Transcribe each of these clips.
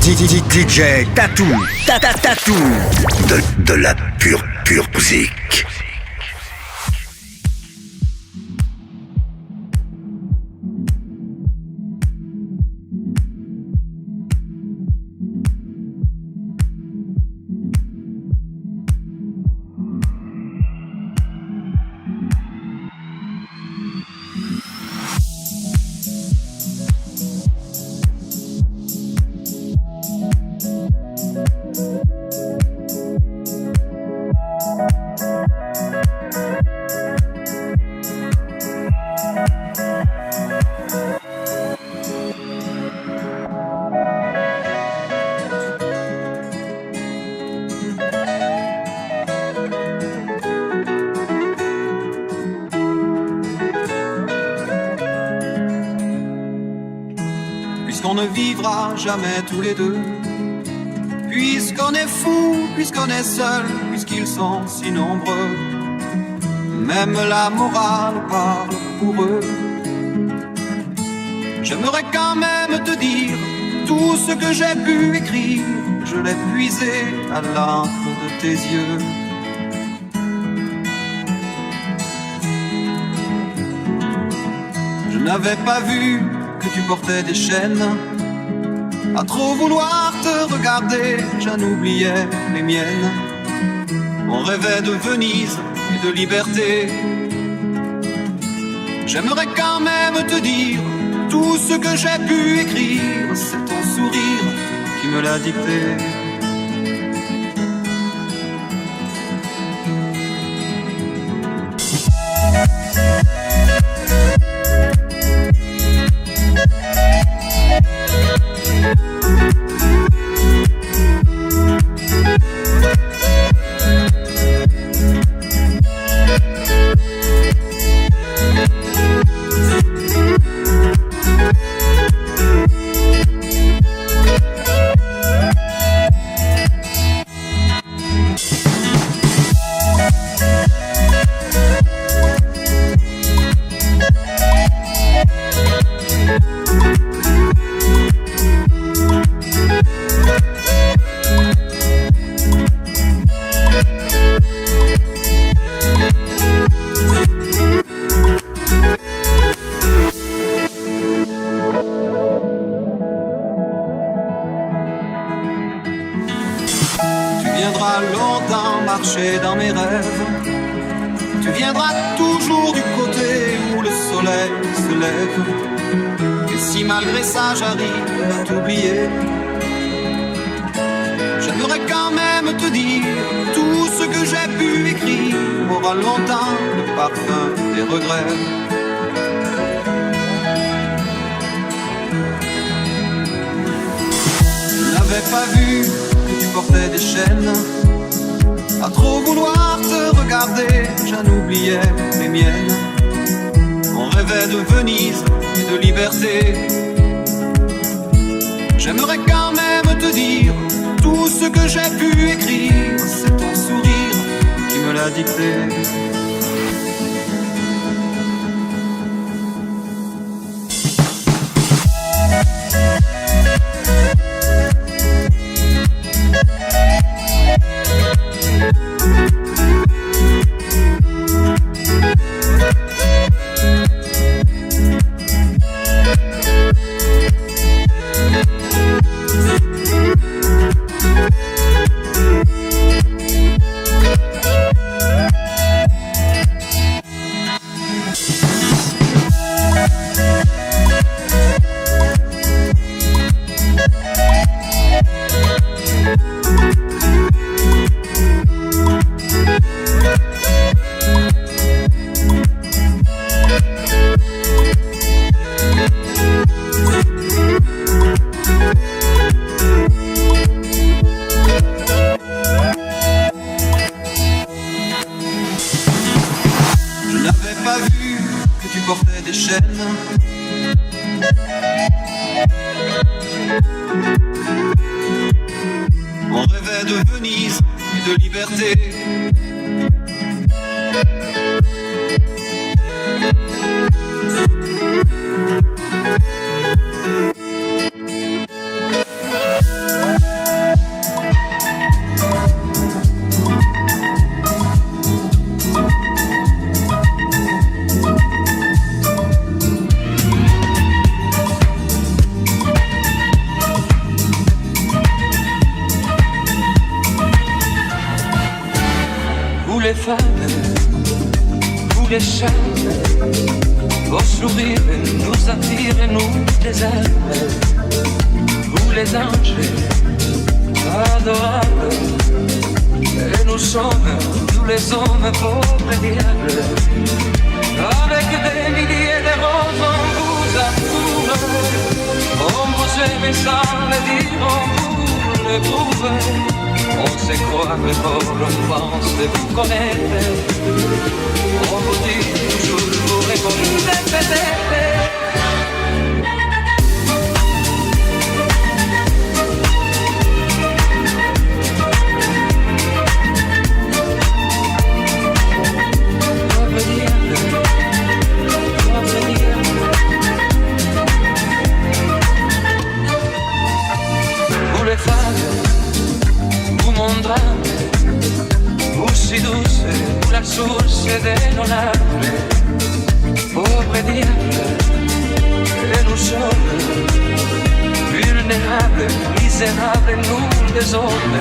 DJ Tatou, Tatou. De la pure musique. Puisqu'on ne vivra jamais tous les deux, puisqu'on est fou, puisqu'on est seul, puisqu'ils sont si nombreux, même la morale parle pour eux. J'aimerais quand même te dire tout ce que j'ai pu écrire, je l'ai puisé à l'encre de tes yeux. Je n'avais pas vu que tu portais des chaînes. À trop vouloir te regarder, j'en oubliais les miennes. On rêvait de Venise et de liberté. J'aimerais quand même te dire tout ce que j'ai pu écrire, c'est ton sourire qui me l'a dicté. Dans mes rêves, tu viendras toujours du côté où le soleil se lève. Et si malgré ça j'arrive à t'oublier, j'aimerais quand même te dire tout ce que j'ai pu écrire aura longtemps le parfum des regrets. Je n'avais pas vu que tu portais des chaînes. À trop vouloir te regarder, j'en oubliais les miennes. On rêvait de Venise et de liberté. J'aimerais quand même te dire tout ce que j'ai pu écrire, c'est ton sourire qui me l'a dicté. On rêvait de Venise et de liberté. femmes, vous les charmes, vos sourires nous attirent et nous désarment. Vous les anges adorables, et nous sommes tous les hommes pauvres et diables. Avec des milliers de roses on vous approuve, on vous aime sans le dire, on vous le prouve. On se croit mais fort, on pense vous connaître. On vous dit toujours, vous répondez peut-être. Vous les femmes, vous mon drame, vous si douce, vous la source de nos larmes. Pauvre diable, et nous sommes vulnérables, misérables, nous les hommes.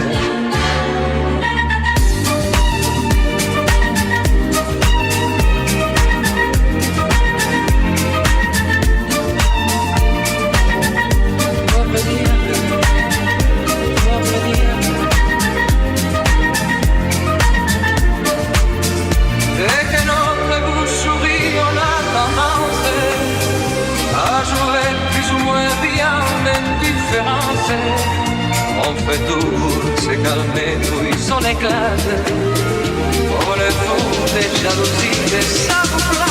On fait tout, c'est calmer, puis son éclate. Oh le fou des jalousies, et ça vous plaît.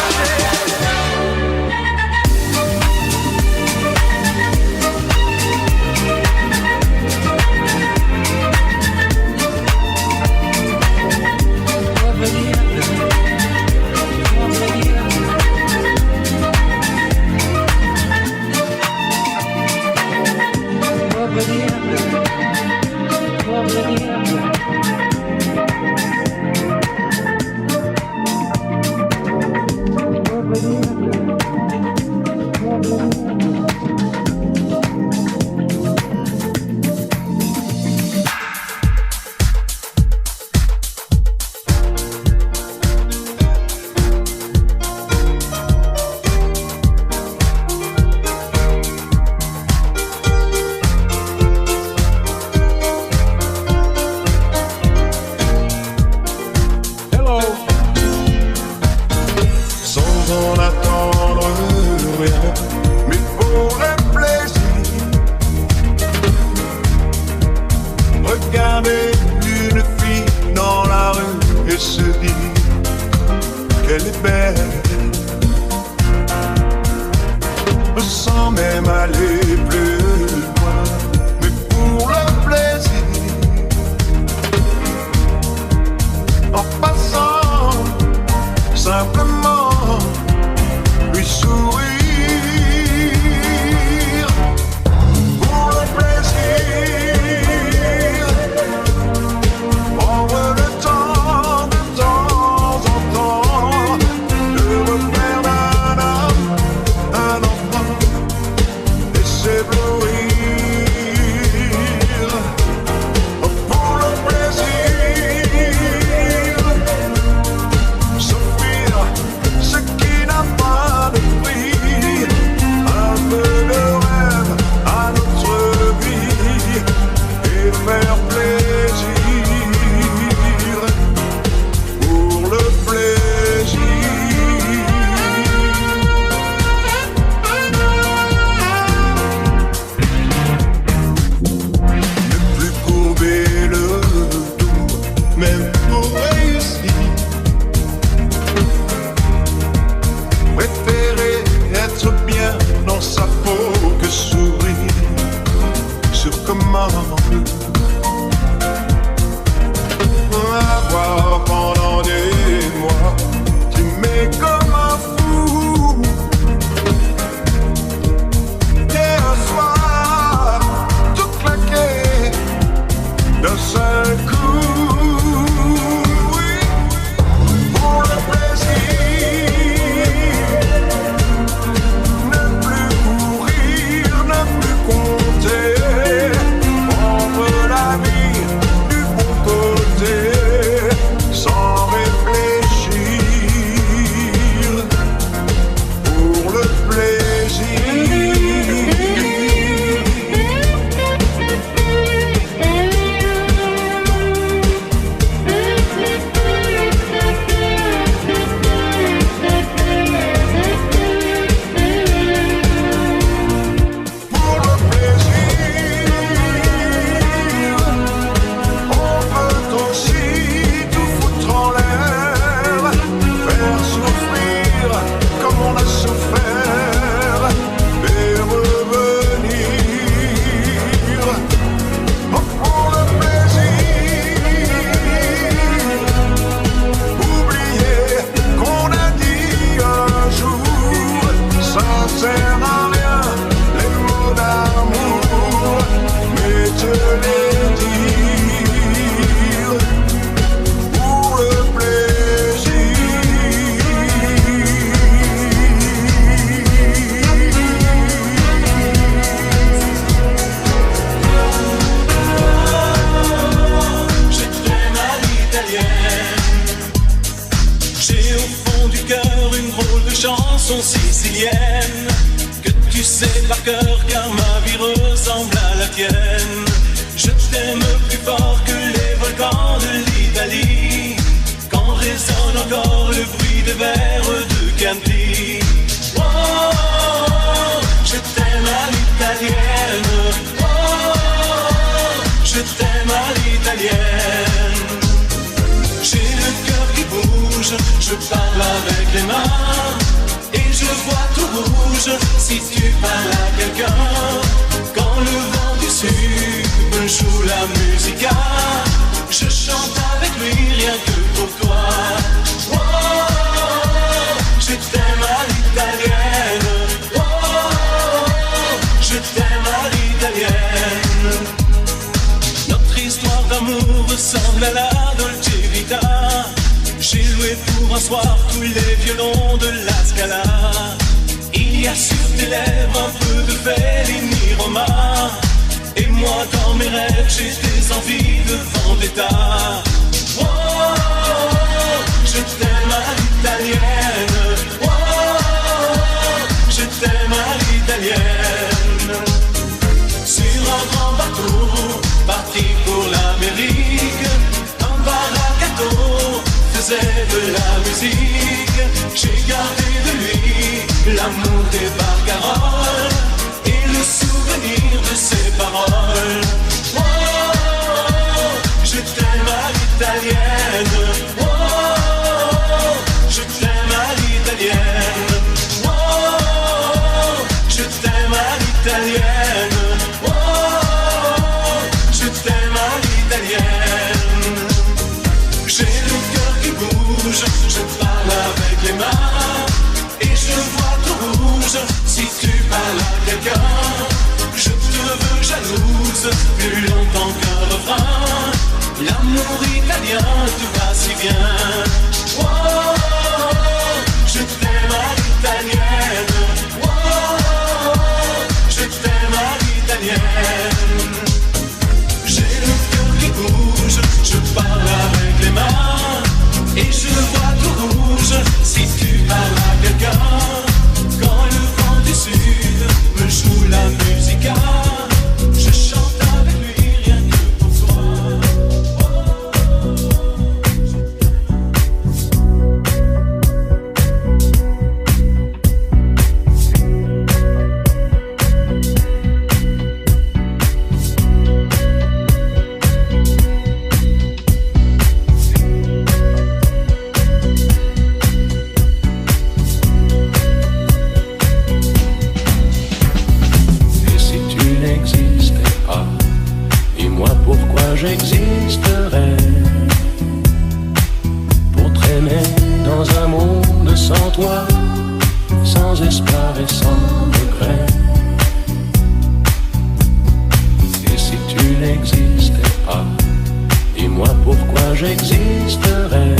Sans rêver je parle avec les mains et je vois tout rouge si tu parles à quelqu'un. Quand le vent du sud me joue la musica, je chante avec lui rien que pour toi. Oh, je t'aime à l'italienne. Oh, je t'aime à l'italienne. Notre histoire d'amour ressemble à la Dolce Vita. J'ai loué pour un soir tous les violons de la Scala. Il y a sur tes lèvres un peu de Fellini Roma. Et moi dans mes rêves j'ai des envies de vendetta. Oh, je t'aime à l'italienne. Oh, je t'aime à l'italienne. Sur un grand bateau, parti pour l'Amérique, un bar à gâteau faisait de la musique. J'ai gardé de lui l'amour des barcaroles et le souvenir de ses paroles. Oh, je t'aime à l'italienne. Oh, je t'aime à l'italienne. Oh, je t'aime à l'italienne. Oh, je t'aime à l'italienne. J'ai le cœur qui bouge, je parle avec les mains et je vois tout rouge si tu parles à quelqu'un. Je te veux jalouse, plus longtemps qu'un refrain. L'amour italien te va si bien. Oh, je t'aime à l'italienne. Oh, je t'aime à l'italienne. J'ai le cœur qui bouge, je parle avec les mains et je vois tout rouge si tu parles à quelqu'un. Quand le vent du sud me joue la musica, je chante avec lui rien que pour toi. J'existerais pour traîner dans un monde sans toi, sans espoir et sans regret. Et si tu n'existais pas, dis-moi pourquoi j'existerais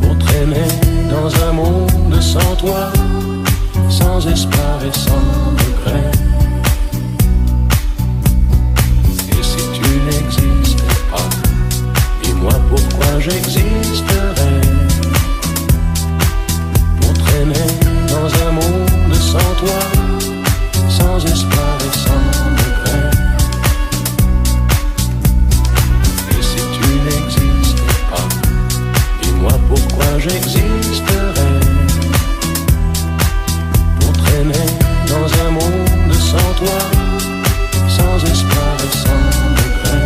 pour traîner dans un monde sans toi, sans espoir et sans regret. Pourquoi j'existerais pour traîner dans un monde sans toi, sans espoir et sans regret. Et si tu n'existais pas, dis-moi pourquoi j'existerais pour traîner dans un monde sans toi, sans espoir et sans regret.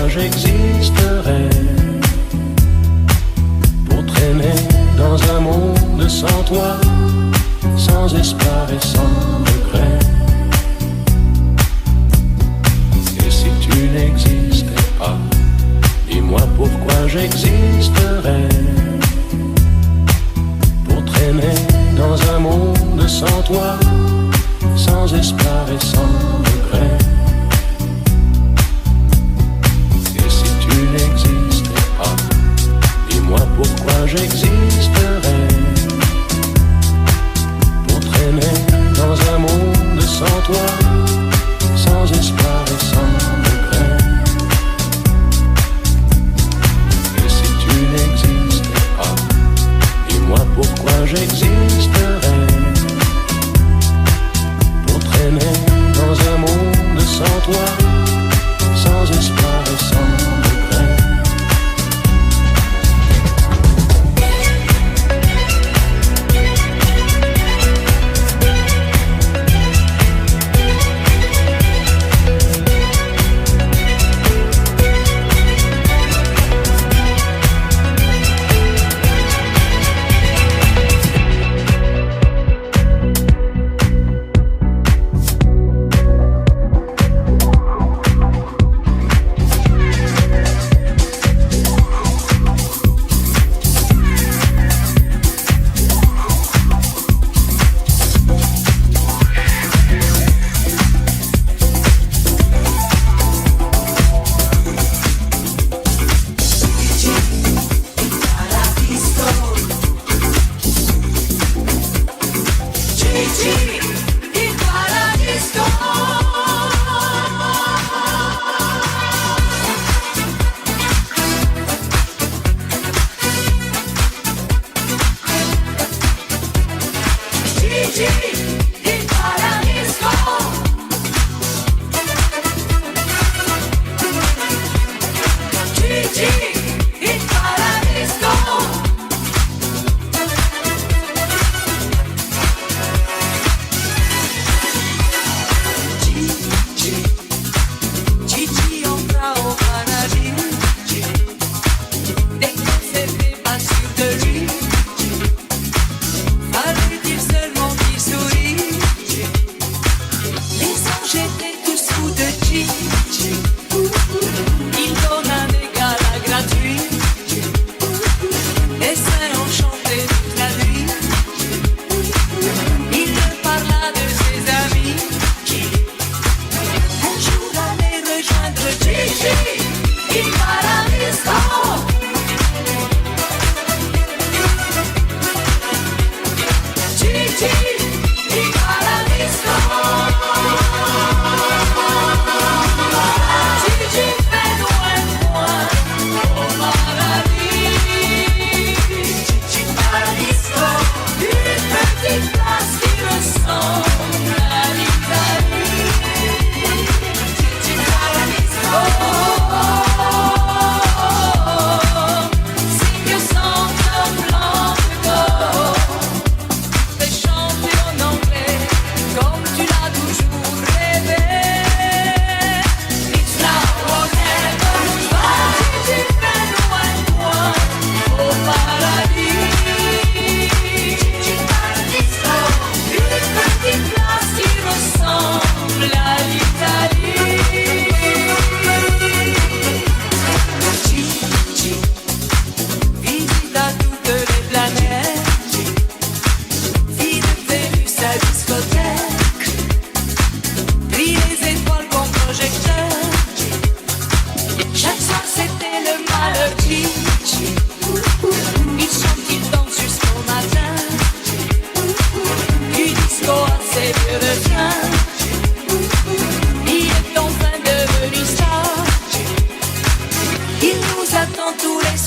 J'existerais pour traîner dans un monde sans toi, sans espoir et sans regret. Et si tu n'existais pas, dis-moi pourquoi j'existerais pour traîner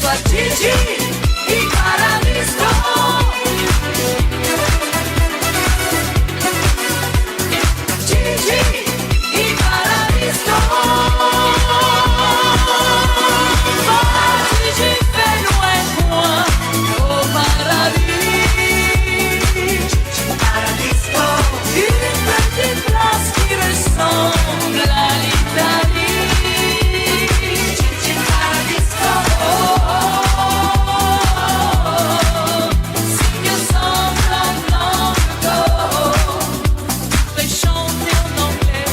a Gigi, il paradiso. Gigi, il paradiso. Gigi fait loin moi au paradis. Paradiso. Une petite place qui ressemble à l'Italie. Gigi Paradiso. Signe semble un manteau. Fais chanter en anglais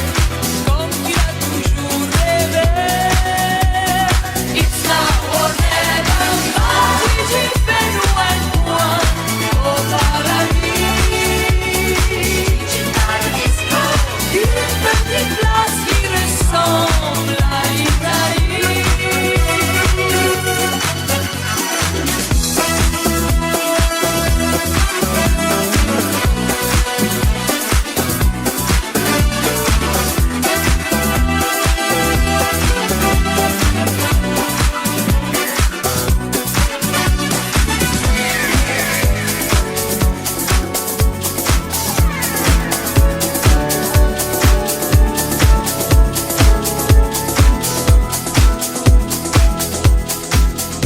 comme tu as toujours rêvé. It's now or never. Gigi fait loin moi au paradis. Gigi Paradiso. Une petite place qui ressemble à l'Italie.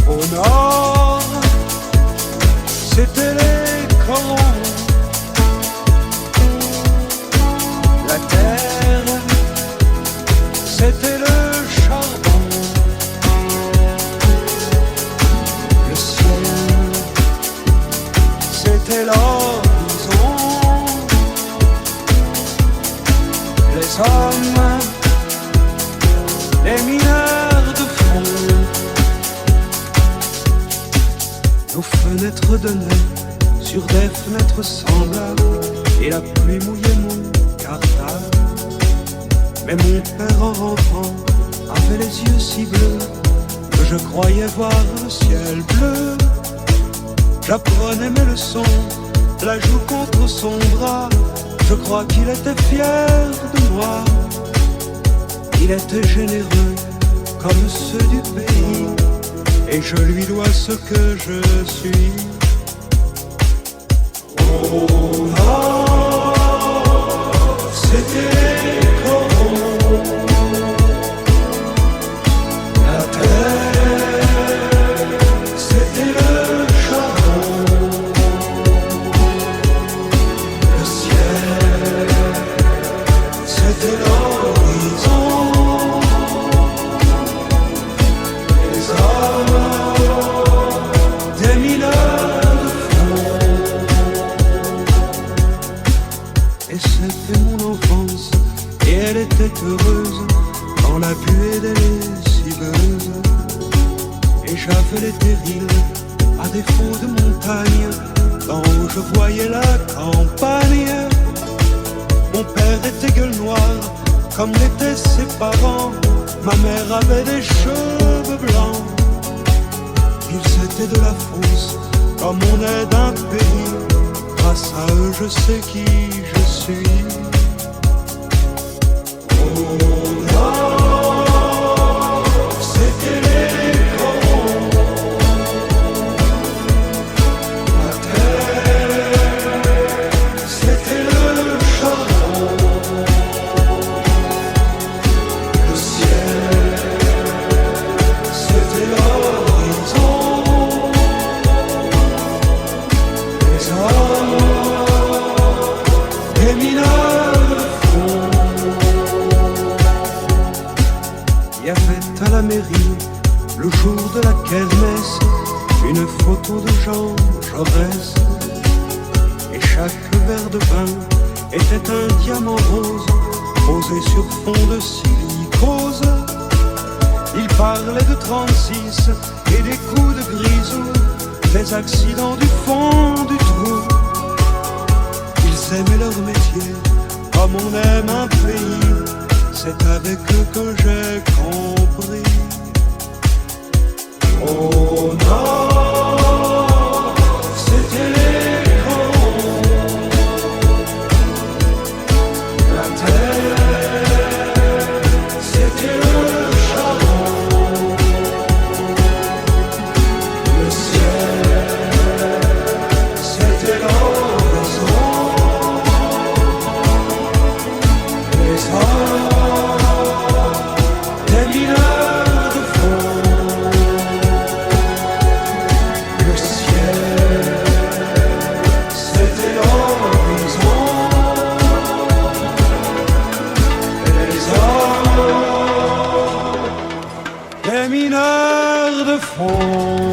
Au nord, c'était les corons. La terre, c'était le charbon. Le ciel, c'était l'horizon. Les hommes, les mineurs de fond. Nos fenêtres donnaient sur des fenêtres semblables, et la pluie mouillait mon cartable. Mais mon père en rentrant avait les yeux si bleus que je croyais voir le ciel bleu. J'apprenais mes leçons, la joue contre son bras. Je crois qu'il était fier de moi. Il était généreux comme ceux du pays, et je lui dois ce que je suis. Au nord, c'était les corons. La terre, c'était le charbon. Le ciel, c'était l'horizon. Les hommes, des mineurs de fond. Et c'était mon enfance, et elle était heureuse quand la buée des lessiveuses. Et j'avais les terrils, à défaut de montagne, quand je voyais la campagne. Mon père était gueule noire, comme l'étaient ses parents. Ma mère avait des cheveux blancs. Ils étaient de la fosse, comme on est d'un pays. Grâce à eux, je sais qui je suis. Au nord, c'était les corons. La terre, c'était le charbon. Le ciel, c'était l'horizon. Les hommes, des mineurs de fond. Il y avait à la mairie, le jour de la kermesse, une photo de Jean Jaurès. Et chaque verre de vin était un diamant rose, posé sur fond de silicose. Il parlait de 36 et des coups de grisou, des accidents du fond du trou. Ils aimaient leur métier comme on aime un pays. C'est avec eux que j'ai compris. Au nord, c'était les corons. La terre, c'était le charbon. les mineurs de fond.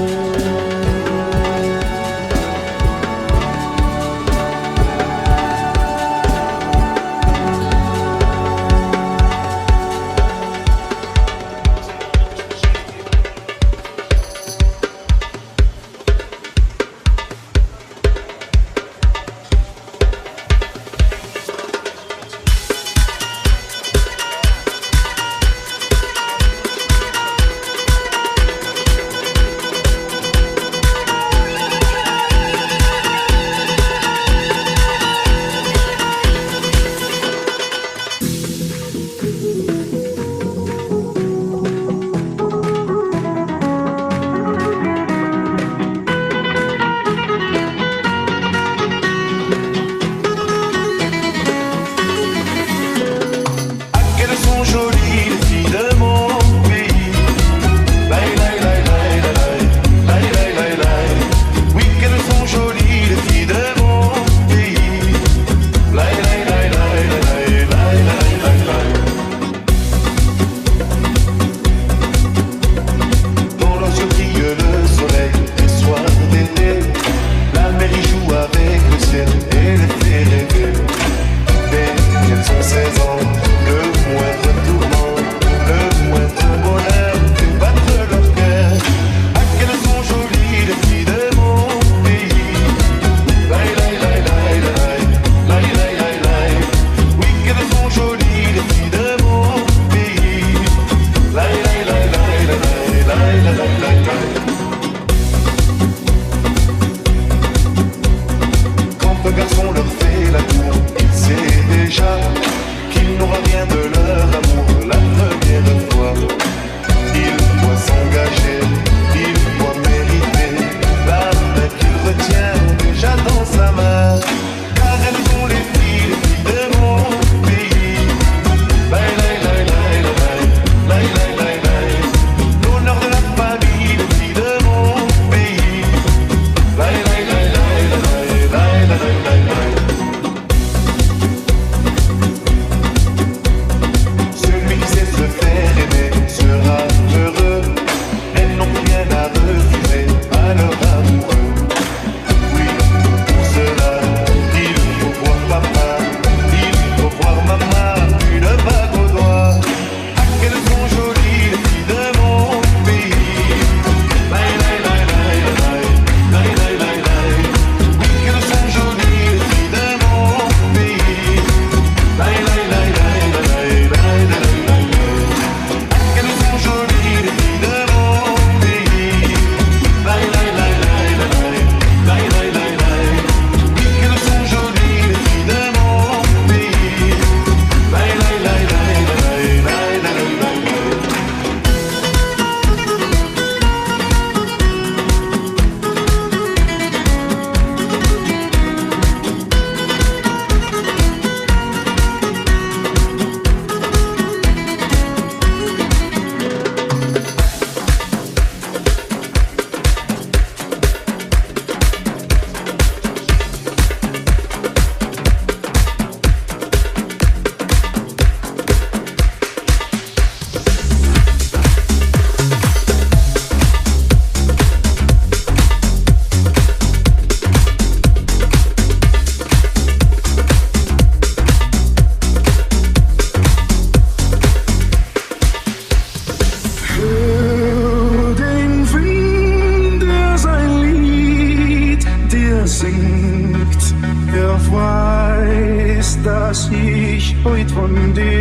Mit dir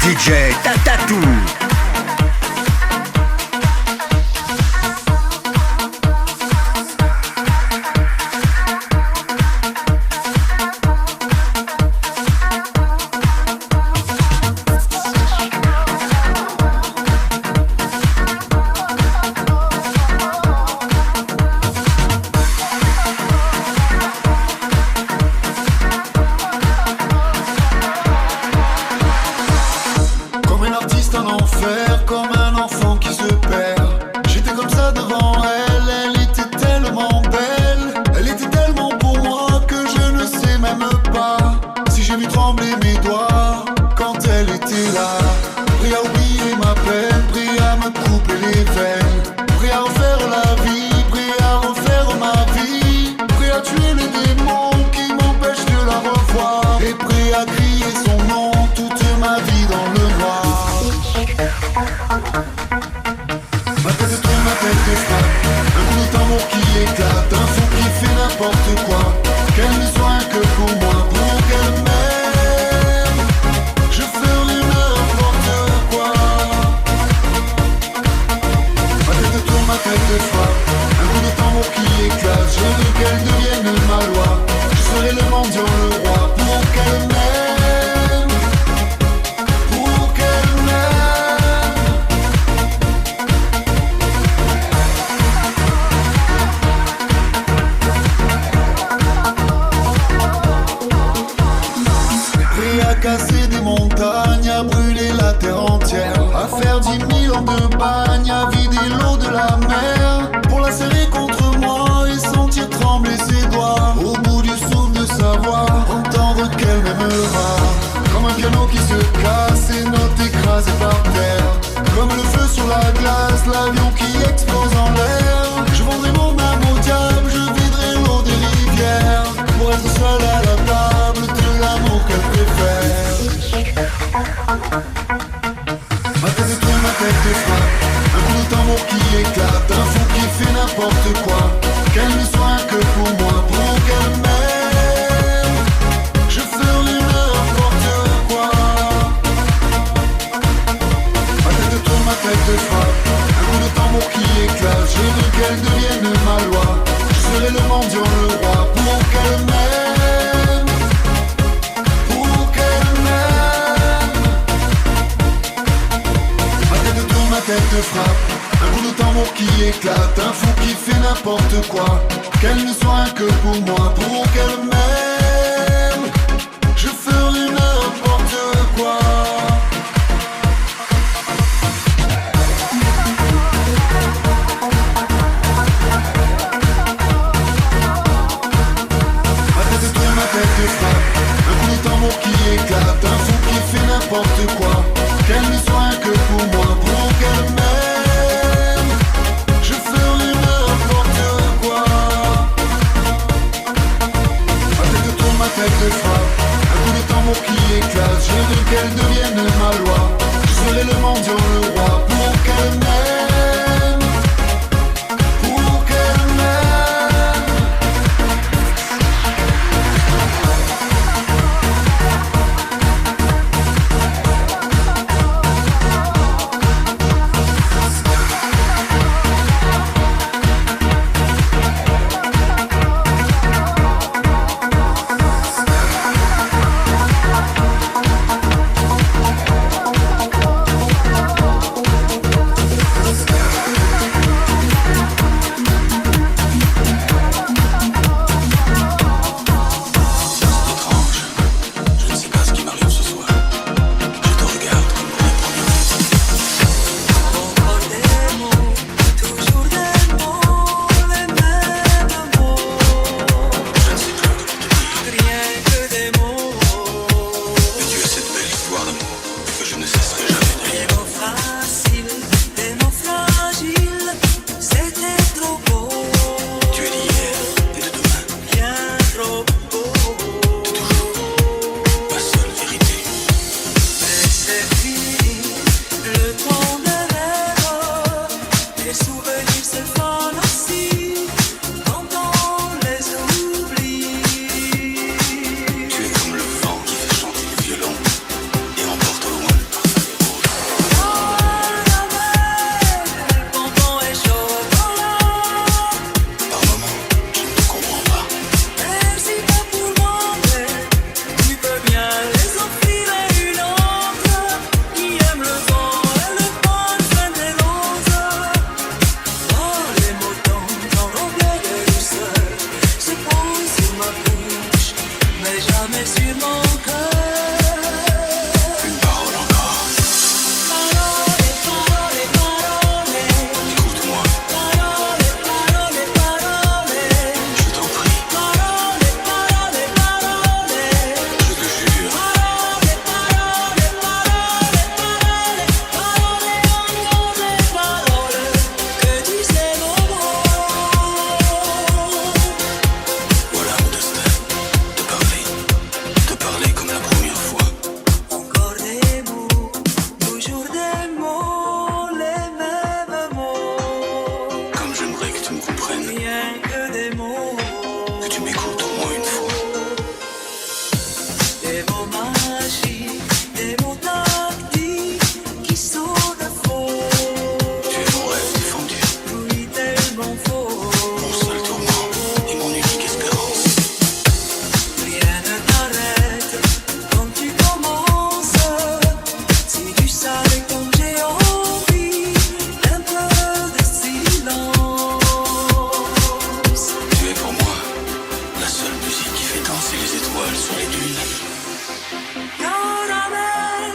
DJ Tatatou. magie, des mots tactiques qui sonnent faux. Tu es mon rêve défendu, Oui, tellement faux. mon seul tourment et mon unique espérance. Rien ne t'arrête quand tu commences. Si tu savais comme j'ai envie d'un peu de silence. Tu es pour moi la seule musique qui fait danser les étoiles sur les dunes. Caramel,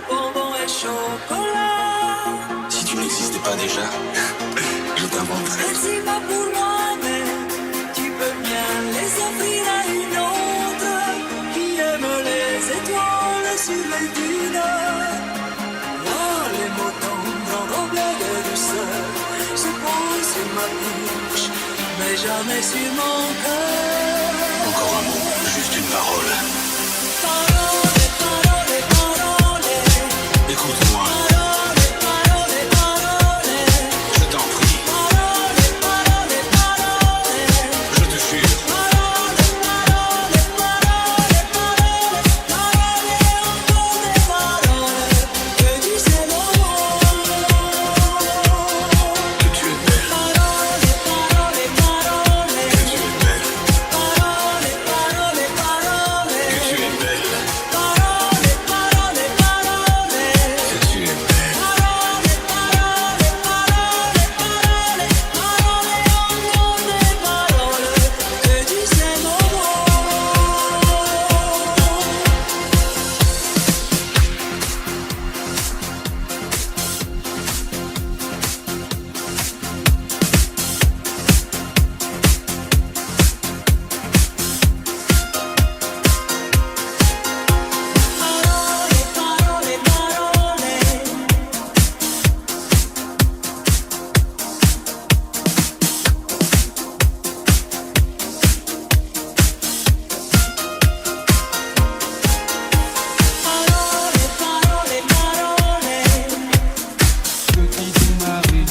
bonbon et chocolat. Si tu n'existais pas déjà, je t'inventerais. C'est pas pour moi, mais tu peux bien les offrir à une autre qui aime les étoiles sur les dunes. Moi, les mots tendres enroulés de douceur se posent sur ma bouche, mais jamais sur mon cœur. Encore un mot, juste une parole. Parole, parole, parole. Écoute-moi, Parole, parole, parole. je t'en prie, Parole, parole, parole. je te jure. Parole, parole, parole, parole. Parole et encore des paroles. Que tu sais mon Que tu es belle, Parole, parole, parole. que tu es belle, Parole, parole, parole. que tu es belle, Parole, parole, parole. que tu es belle. Parole, parole, parole, parole. Parole et encore des paroles. Que tu sais mon Parole, parole, parole. Parole, parole, parole. Petite Marie, petite Marie,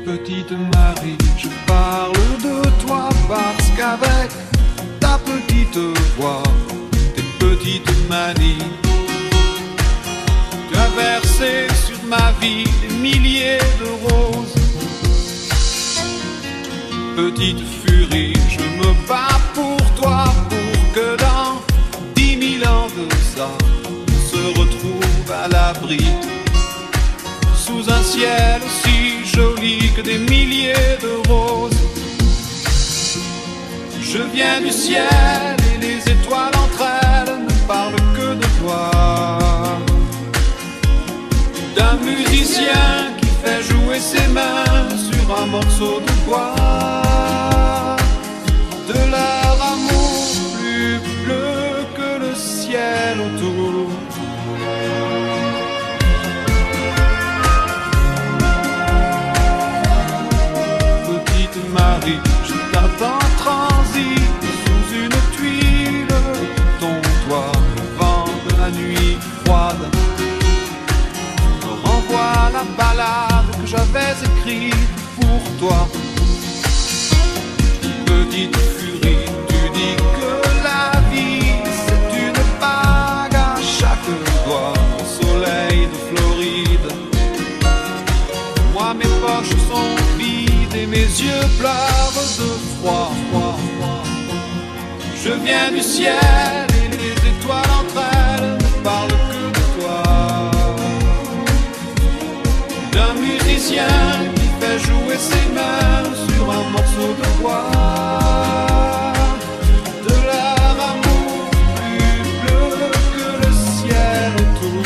petite Marie, je parle de toi parce qu'avec ta petite voix, tes petites manies, tu as versé sur ma vie des milliers de roses. Petite furie, je me bats pour toi, pour que dans 10 000 ans de ça, on se retrouve à l'abri, sous un ciel aussi joli que des milliers de roses. Je viens du ciel et les étoiles entre elles ne parlent que de toi. D'un musicien qui fait jouer ses mains sur un morceau de bois. De leur amour plus bleu que le ciel autour. Petite Marie, je t'attends transit sous une tuile. Ton toit, le vent de la nuit froide me renvoie la ballade que j'avais écrite pour toi. Petite furie, tu dis que la vie c'est une bague à chaque doigt au soleil de Floride. Moi mes poches sont vides et mes yeux pleurent de froid. Je viens du ciel et les étoiles entre elles ne parlent que de toi. D'un musicien qui fait jouer ses mains sur un morceau de bois. De leur amour plus bleu que le ciel autour.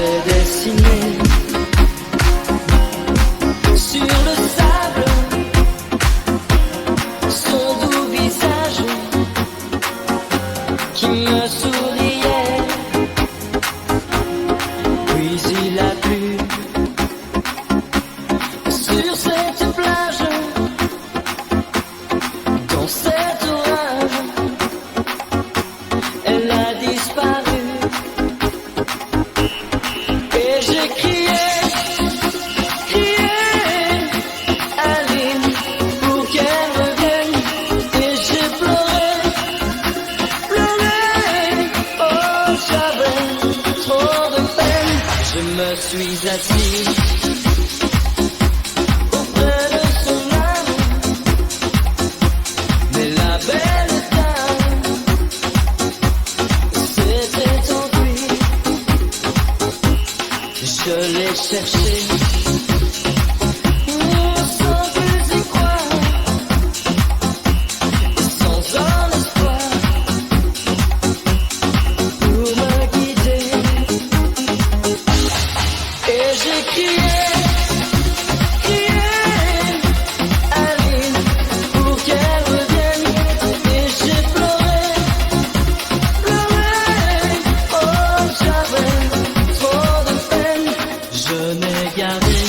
J'avais dessiné sur le sable son doux visage qui me souriait. Puis il a plu sur cette plage, dans cet orage, elle a disparu. Et j'ai crié, Aline, pour qu'elle revienne. Et j'ai pleuré, oh j'avais trop de peine. Je me suis assis auprès de son âme, mais la belle dame s'était enfuie. Je l'ai cherché sans plus y croire, sans un espoir pour me guider. Et j'ai crié, Aline, pour qu'elle revienne. Et j'ai pleuré, oh j'avais trop de peine. Je n'ai gardé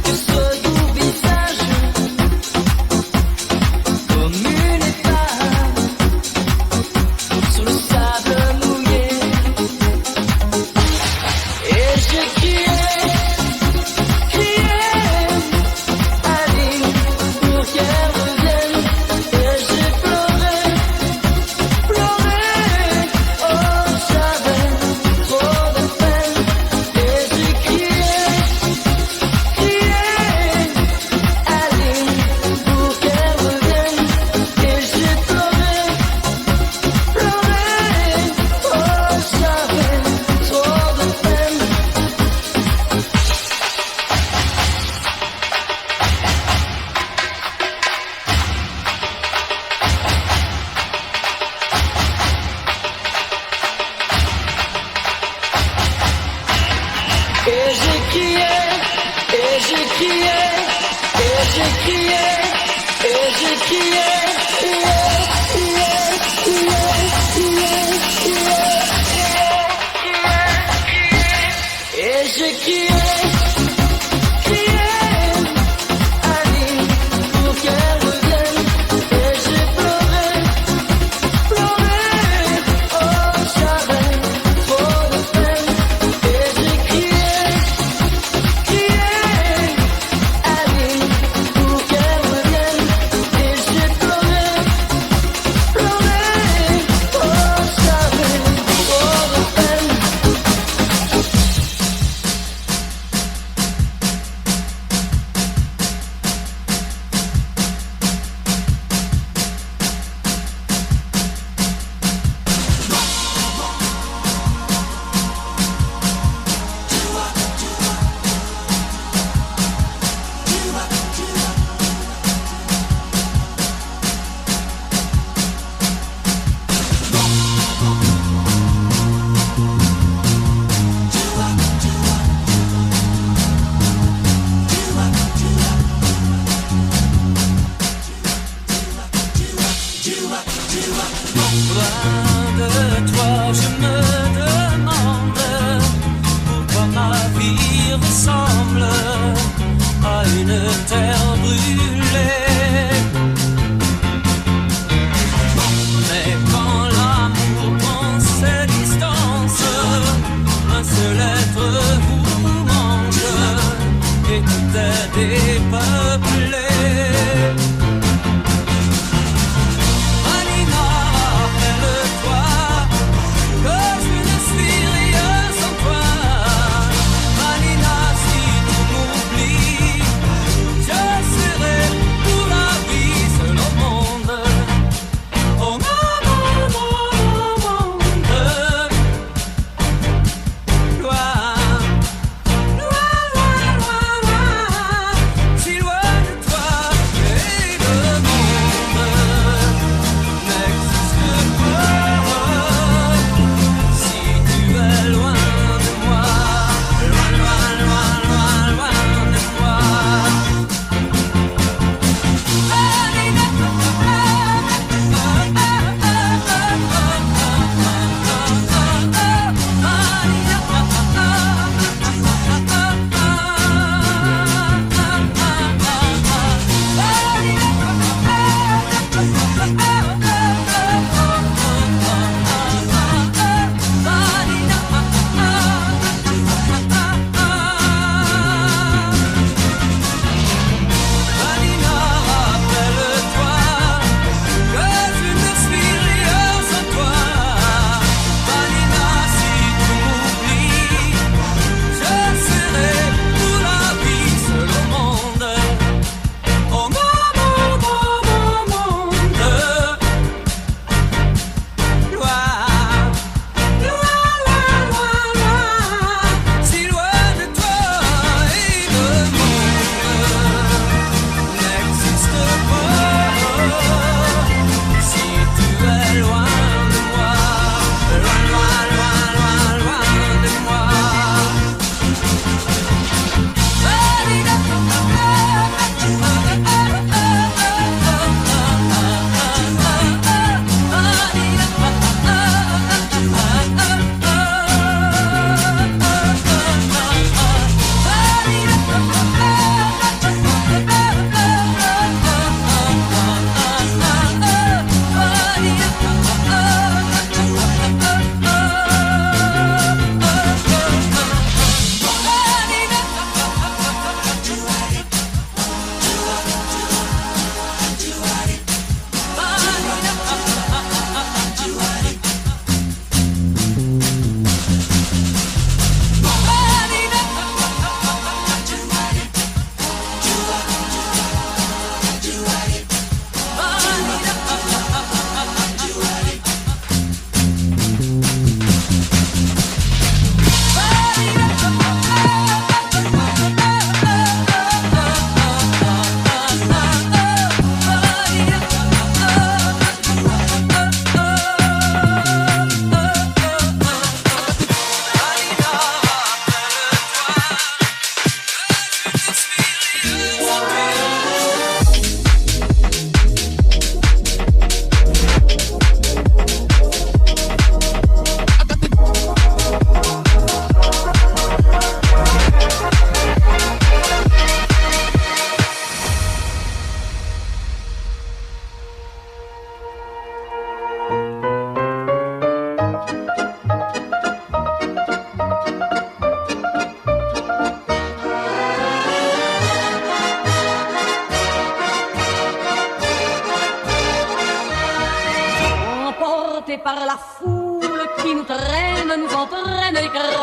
que ce doux visage comme une épave sur le sable mouillé. Et j'ai crié, Aline, pour qu'elle revienne. Et j'ai pleuré, oh j'avais trop de peine. Et j'ai crié, Aline, pour qu'elle revienne. Et j'ai pleuré, oh j'avais trop de peine. Et j'ai crié, et j'ai crié, Aline, pour qu'elle revienne. Et j'ai pleuré, oh j'avais trop de peine. Et j'ai crié, Aline, pour qu'elle revienne. Et j'ai pleuré,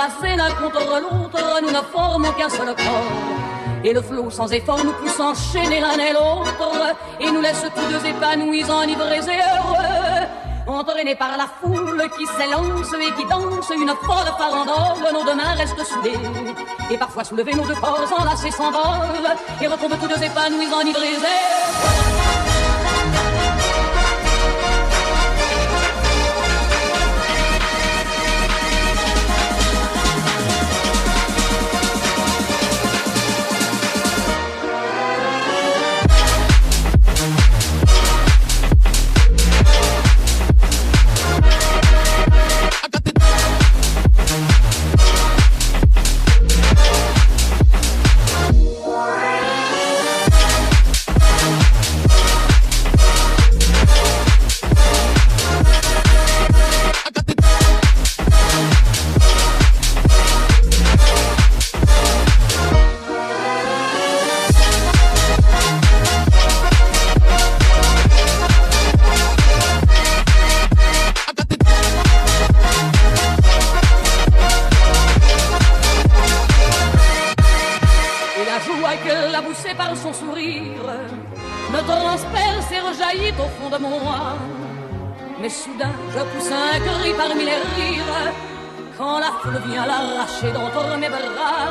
écrasés l'un contre l'autre, nous ne formons qu'un seul corps. Et le flot sans effort nous pousse enchaîner l'un et l'autre, et nous laisse tous deux épanouis, enivrés et heureux. Entraînés par la foule qui s'élance et qui danse une folle farandole, nos deux mains restent soudées. Et parfois soulevés, nos deux corps enlacés s'envolent, et retombent tous deux épanouis, enivrés et heureux. me transperce et rejaillit au fond de moi. Mais soudain, je pousse un cri parmi les rires, quand la foule vient l'arracher d'entre mes bras.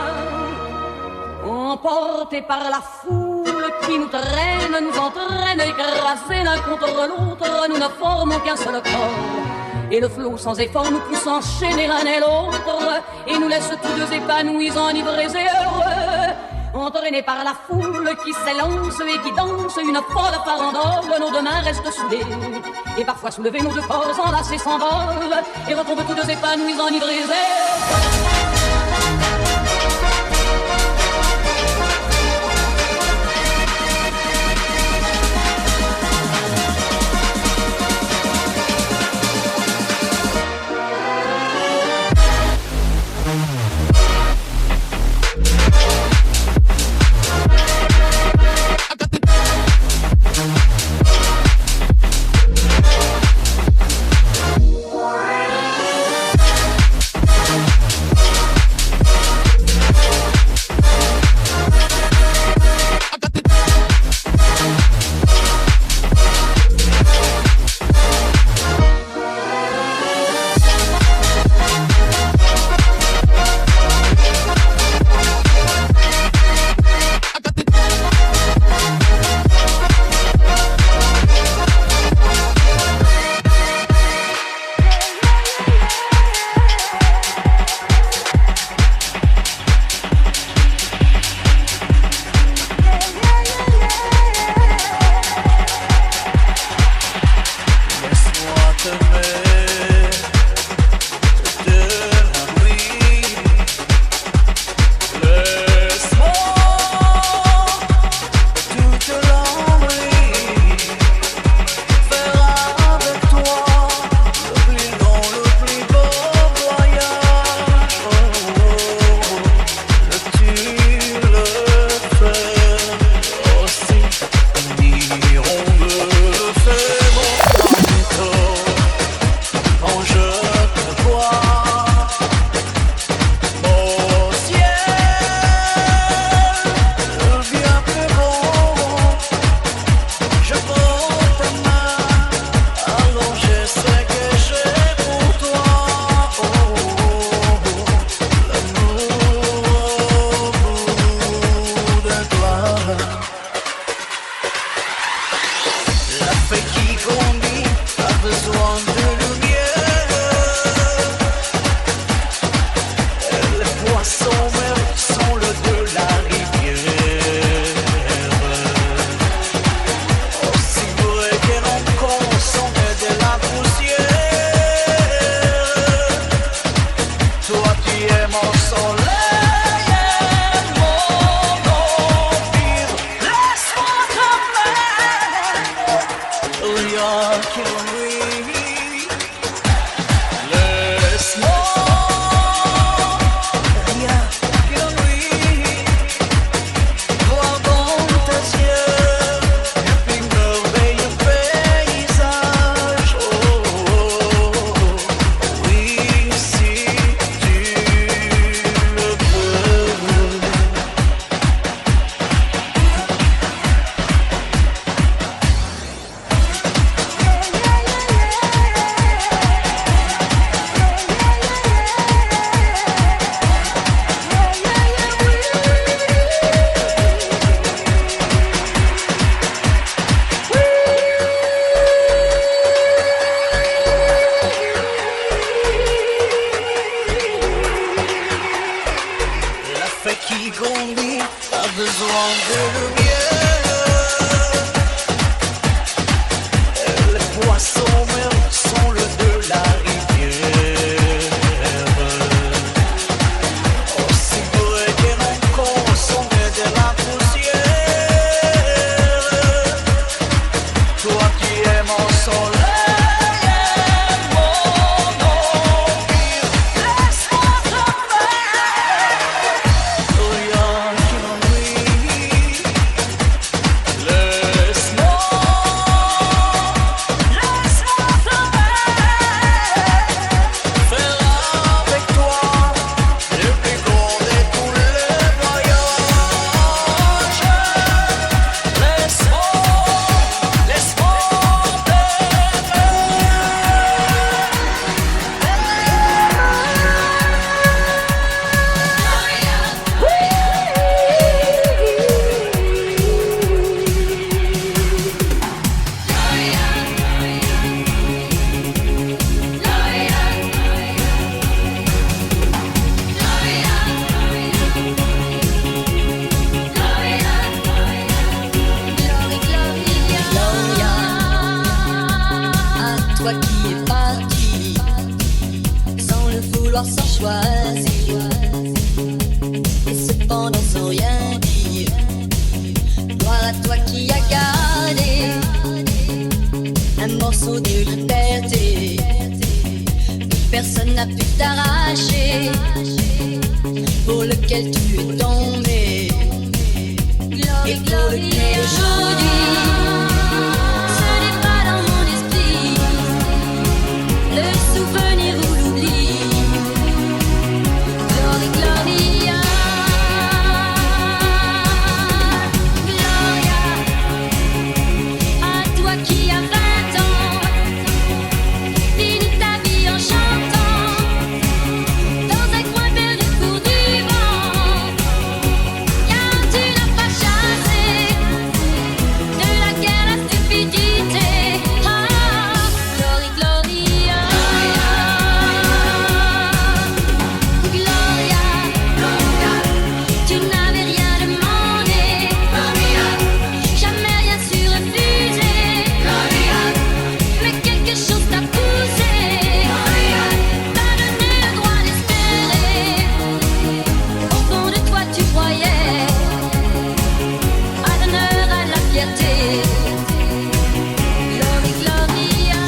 Emportés par la foule qui nous traîne, nous entraîne, écrasés l'un contre l'autre, nous ne formons qu'un seul corps. Et le flot sans effort nous pousse enchaîner l'un et l'autre, et nous laisse tous deux épanouis, enivrés et heureux. Entraînés par la foule qui s'élance et qui danse une folle farandole, nos deux mains restent soudées. Et parfois soulevés, nos deux corps enlacés s'envolent, et retombent tous deux épanouis, enivrés et heureux. Colombie a besoin de lumière. Les poissons meurent sont le de la rivière. Aussi vrai que mon corps sommet de la poussière. Toi qui es mon soleil. Toi qui es parti, sans le vouloir, sans choisir, et cependant sans rien dire. Gloire à toi qui as gardé un morceau de liberté que personne n'a pu t'arracher, pour lequel tu es tombé, et pour lequel aujourd'hui le souvenir ou l'oubli. Glory, Gloria, Gloria, à toi qui as 20 ans, finis ta vie en chantant, dans un coin perdu au cours du vent, car tu n'as pas chassé de la guerre la stupidité. Glory, Gloria. Tu n'avais rien demandé, jamais rien su refuser, mais quelque chose t'a poussé, t'a donné le droit d'espérer. Au fond de toi tu croyais à l'honneur, à la fierté. Glory, Gloria.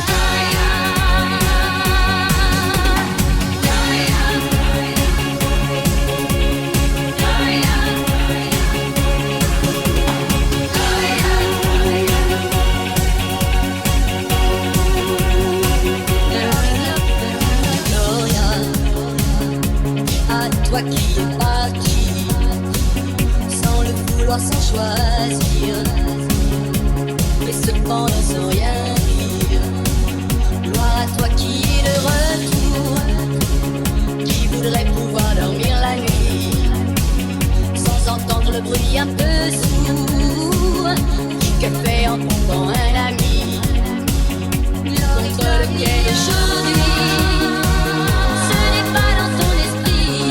Gloria, à toi qui es parti, sans le vouloir, sans choisir, mais cependant sans rien dire. Gloire à toi qui es de retour, qui voudrait pouvoir dormir la nuit, sans entendre le bruit un peu sourd, que fait en trompant un ami, contre lequel aujourd'hui ce n'est pas dans ton esprit,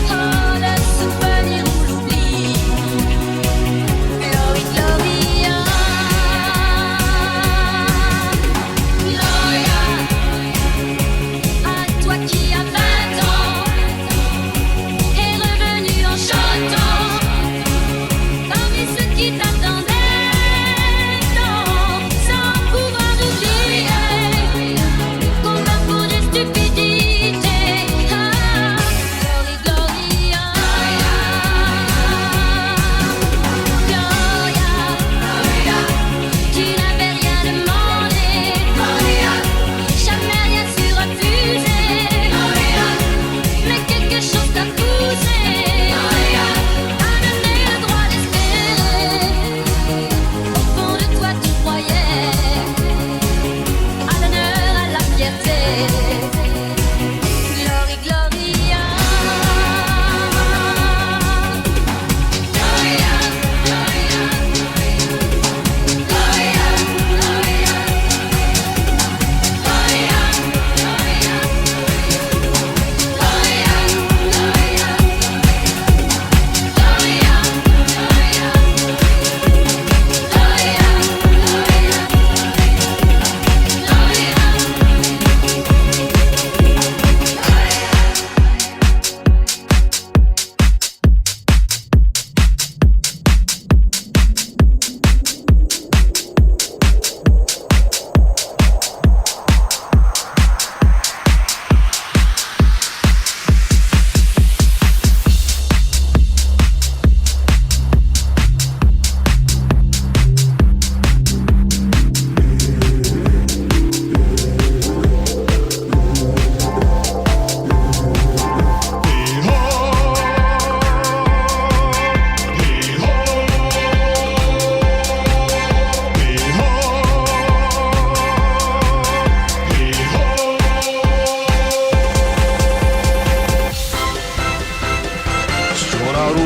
oh le souvenir ou l'oubli. Glory, Gloria, Gloria, à toi qui as 20 ans,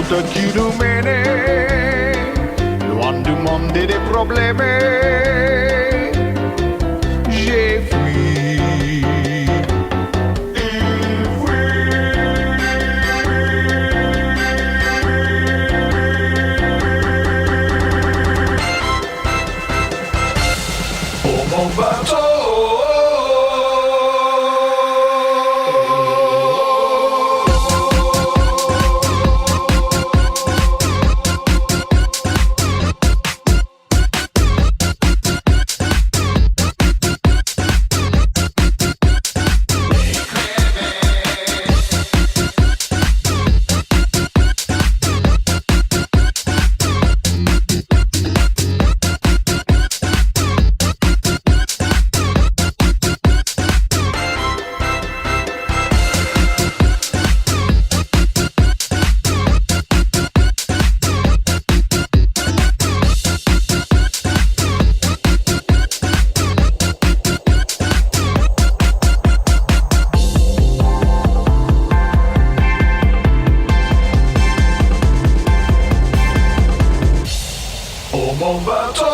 route qui nous menait loin du monde et des problèmes. J'ai fui. Pour mon bateau. Mon bateau.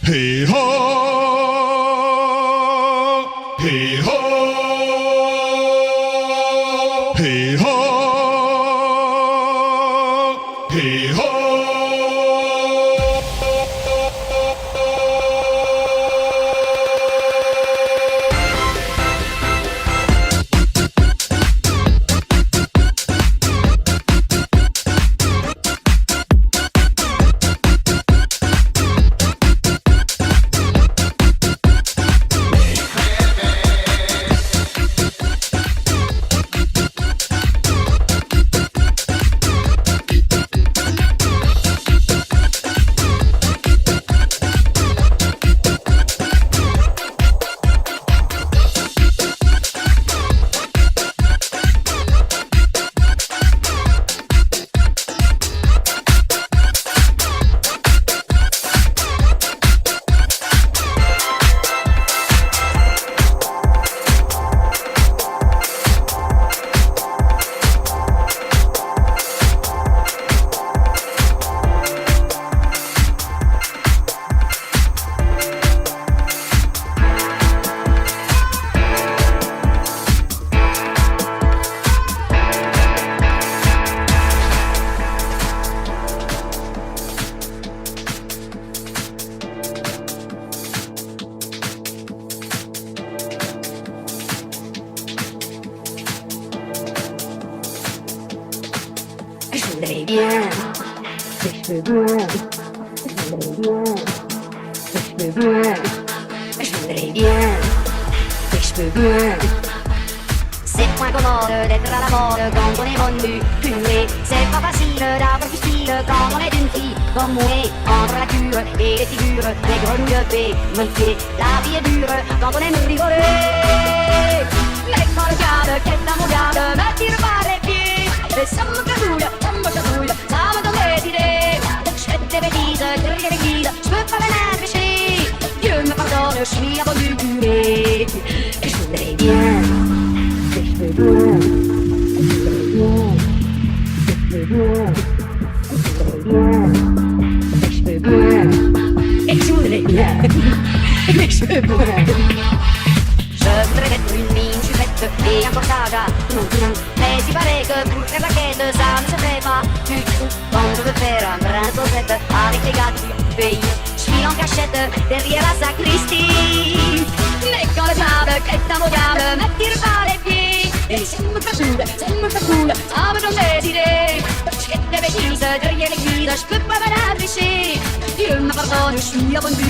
Hey ho, hey ho, hey ho, hey ho. C'est point commode d'être à la mode quand on est bonne du purée. C'est pas facile d'avoir du style quand on est une fille comme moi. Entre la cure et les figures, les grenouilles de paix, métier, la vie est dure quand on aime rigoler. Mais quand le garde, qu'est-ce que mon garde m'attire par les pieds. Et ça me chatouille, ça me donne des idées. Je fais des bêtises, je regarde les guides, je peux pas m'empêcher. Dieu me pardonne, je suis à bonne du purée. Et je voudrais bien. Je voudrais être une mine chupette et un portage à mais il paraît que pour faire la quête ça ne se fait pas du tout. Quand je veux faire un brin de posette avec les gars du pays, je suis en cachette derrière la sacristie. Mais quand le sable est immobiable m'attire par les pieds. Et ça me fait cool, ça me donne des idées. Je fais des bêtises derrière l'église, je peux pas me l'afficher. Dieu me pardonne, je suis à bonne vue.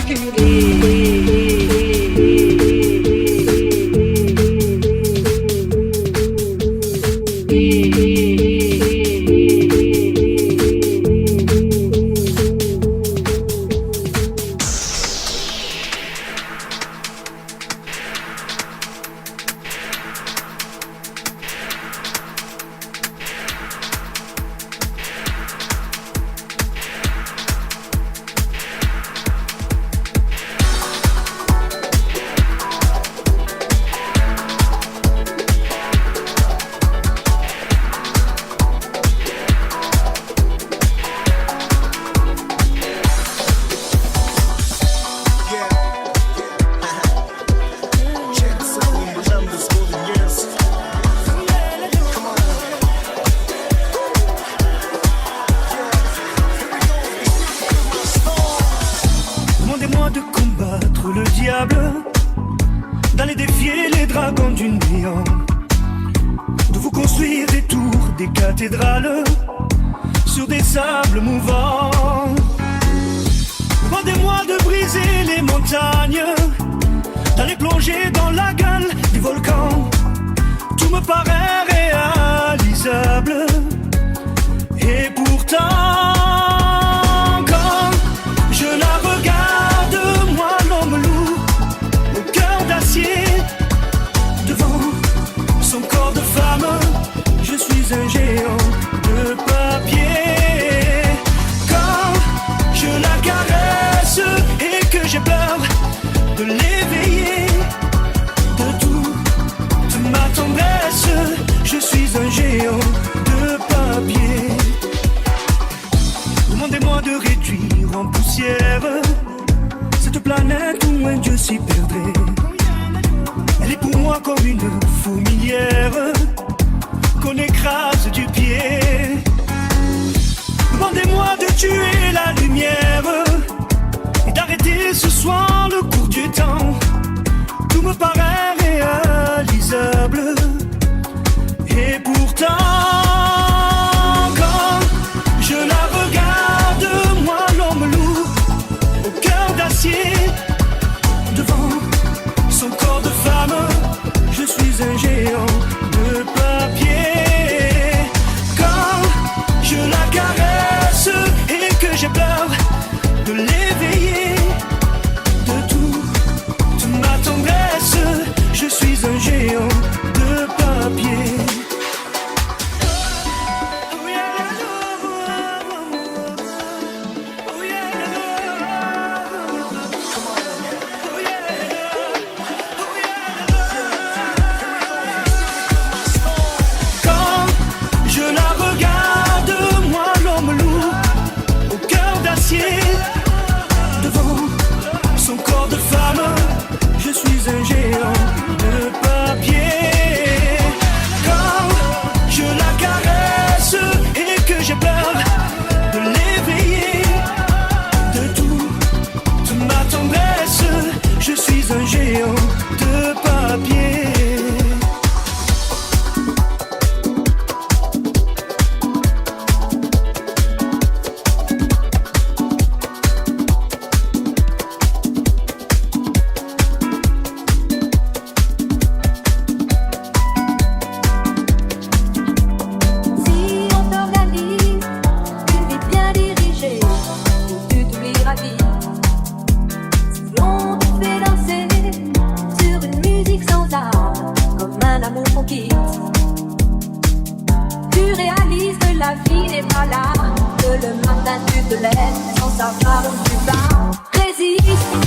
Résiste.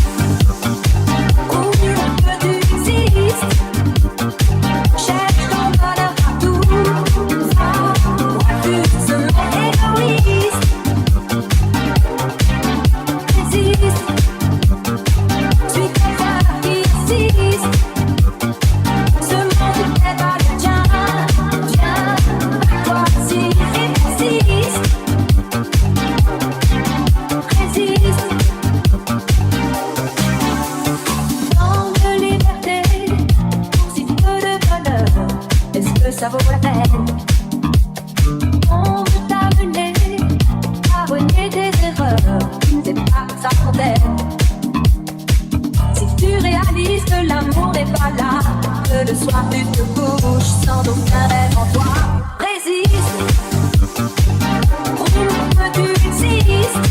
ta fontaine. Si tu réalises que l'amour n'est pas là, que le soir tu te couches sans aucun rêve en toi, résiste. Prouve que tu existes.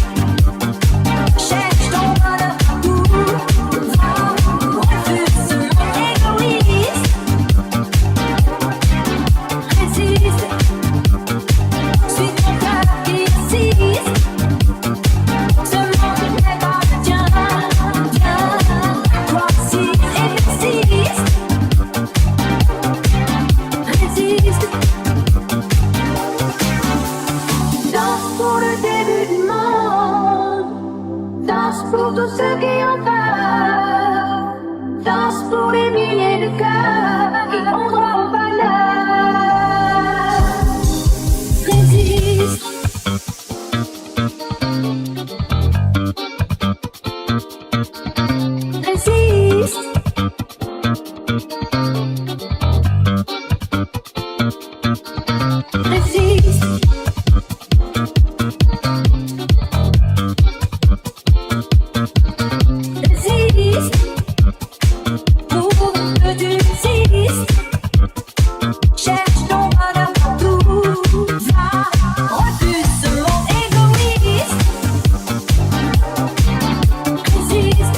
Cherche ton bonheur partout. Va, refuse ce monde égoïste. Résiste. Suis ton cœur qui insiste. Ce monde n'est pas le tien. Viens, toi aussi et persiste. Résiste. Danse pour le début du monde. Danse pour tous ceux qui ont peur. Danse pour les milliers de cœurs qui ont droit aux valeurs. Résiste. Résiste. Résiste. Résiste. Prouve que tu existes. Cherche ton bonheur partout. Va, refuse ce monde égoïste. Résiste.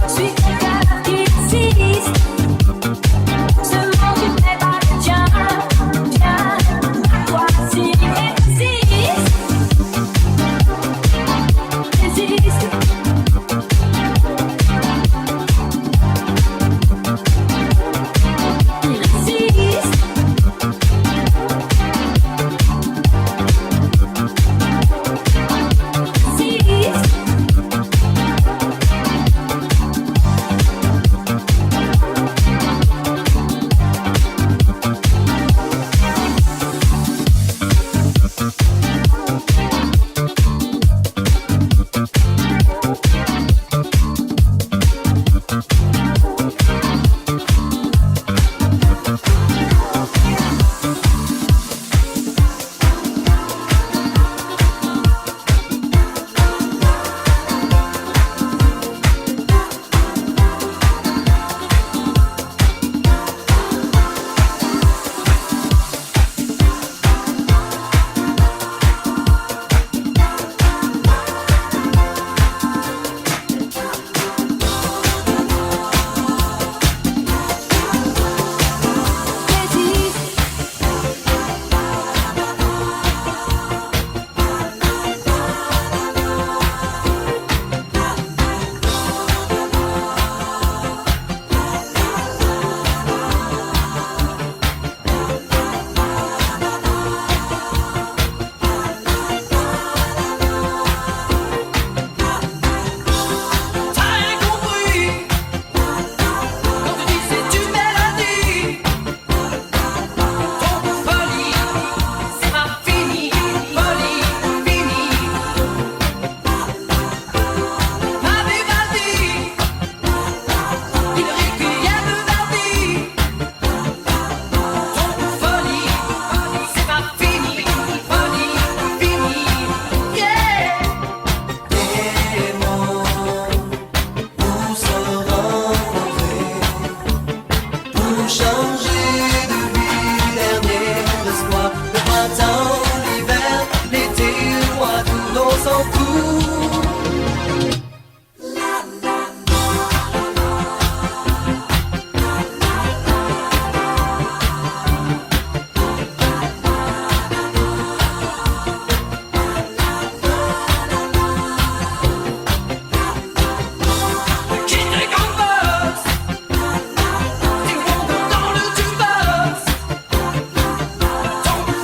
Suis ton cœur qui insiste. Ce monde n'est pas le tien. Viens, toi aussi et persiste. Résiste. Résiste. Résiste.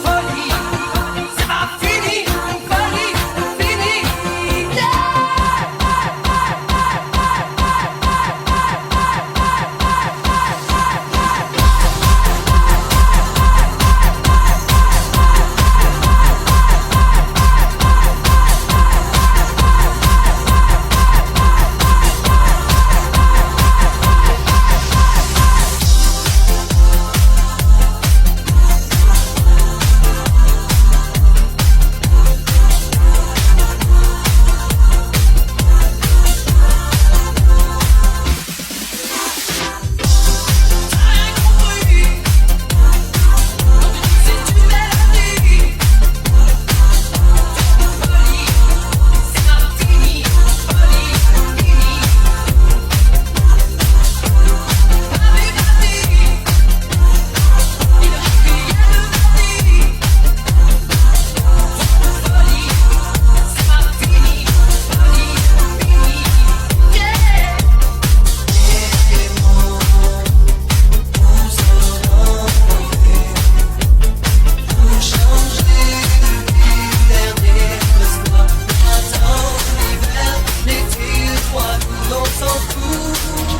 Folie, c'est pas fini, folie, fini.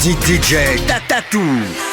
DJ Tatatou.